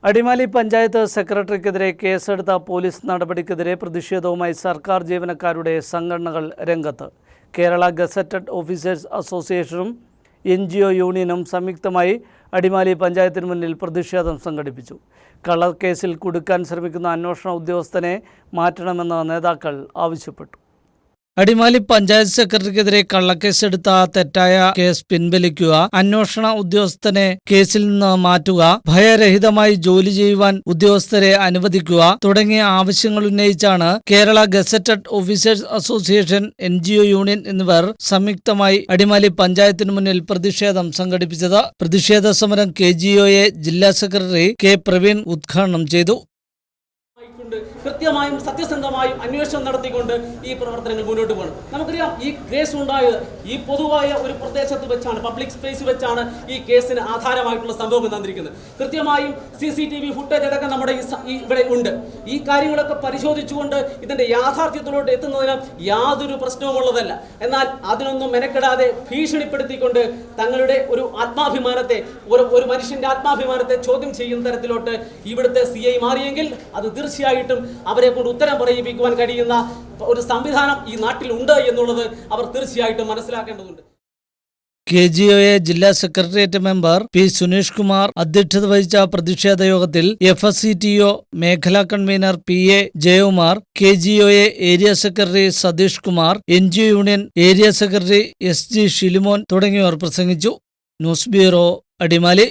അടിമാലി പഞ്ചായത്ത് സെക്രട്ടറിക്കെതിരെ കേസെടുത്ത പോലീസ് നടപടിക്കെതിരെ പ്രതിഷേധവുമായി സർക്കാർ ജീവനക്കാരുടെ സംഘടനകൾ രംഗത്ത്. കേരള ഗസറ്റഡ് ഓഫീസേഴ്സ് അസോസിയേഷനും NGO യൂണിയനും സംയുക്തമായി അടിമാലി പഞ്ചായത്തിന് മുന്നിൽ പ്രതിഷേധം സംഘടിപ്പിച്ചു. കള്ളക്കേസിൽ കുടുക്കാൻ ശ്രമിക്കുന്ന അന്വേഷണ ഉദ്യോഗസ്ഥനെ മാറ്റണമെന്ന് നേതാക്കൾ ആവശ്യപ്പെട്ടു. അടിമാലി പഞ്ചായത്ത് സെക്രട്ടറിക്കെതിരെ കള്ളക്കേസെടുത്ത തെറ്റായ കേസ് പിൻവലിക്കുക, അന്വേഷണ ഉദ്യോഗസ്ഥനെ കേസിൽ നിന്ന് മാറ്റുക, ഭയരഹിതമായി ജോലി ചെയ്യുവാൻ ഉദ്യോഗസ്ഥരെ അനുവദിക്കുക തുടങ്ങിയ ആവശ്യങ്ങൾ ഉന്നയിച്ചാണ് Kerala gazetted officers association, NGO union എന്നിവർ സംയുക്തമായി അടിമാലി പഞ്ചായത്തിന് മുന്നിൽ പ്രതിഷേധം സംഘടിപ്പിച്ചത്. പ്രതിഷേധ സമരം KGOA ജില്ലാ സെക്രട്ടറി K. പ്രവീൺ ഉദ്ഘാടനം ചെയ്തു. കൃത്യമായും സത്യസന്ധമായും അന്വേഷണം നടത്തിക്കൊണ്ട് ഈ പ്രവർത്തനങ്ങൾ മുന്നോട്ട് പോകണം. നമുക്കറിയാം, ഈ കേസ് ഉണ്ടായത് ഈ പൊതുവായ ഒരു പ്രദേശത്ത് വെച്ചാണ്, പബ്ലിക് സ്പേസ് വെച്ചാണ് ഈ കേസിന് ആധാരമായിട്ടുള്ള സംഭവം തന്നിരിക്കുന്നത്. കൃത്യമായും CCTV ഫുട്ടേജ് അടക്കം നമ്മുടെ ഇവിടെ ഉണ്ട്. ഈ കാര്യങ്ങളൊക്കെ പരിശോധിച്ചുകൊണ്ട് ഇതിന്റെ യാഥാർത്ഥ്യത്തിലോട്ട് എത്തുന്നതിന് യാതൊരു പ്രശ്നവുമുള്ളതല്ല. എന്നാൽ അതിനൊന്നും മെനക്കെടാതെ ഭീഷണിപ്പെടുത്തിക്കൊണ്ട് തങ്ങളുടെ ഒരു ആത്മാഭിമാനത്തെ, ഒരു മനുഷ്യന്റെ ആത്മാഭിമാനത്തെ ചോദ്യം ചെയ്യുന്ന തരത്തിലോട്ട് ഇവിടുത്തെ CI മാറിയെങ്കിൽ അത് തീർച്ചയായിട്ടും അവരെ കൊണ്ട് ഉത്തരം പറയിപ്പിക്കുവാൻ കഴിയുന്ന ഒരു സംവിധാനം ഈ നാട്ടിൽ ഉണ്ട് എന്നുള്ളത് അവർ തീർച്ചയായിട്ടും മനസ്സിലാക്കേണ്ടതുണ്ട്. KGOA ജില്ലാ secretariat member P. Suneesh Kumar അധ്യക്ഷത വഹിച്ച പ്രതിഷേധ യോഗത്തിൽ FSCTO മേഖലാ convener PA Jayakumar, KGOA area secretary Satheesh Kumar, NGO union area secretary SG Shilimon തുടങ്ങിയവർ പ്രസംഗിച്ചു. News bureau, Adimali.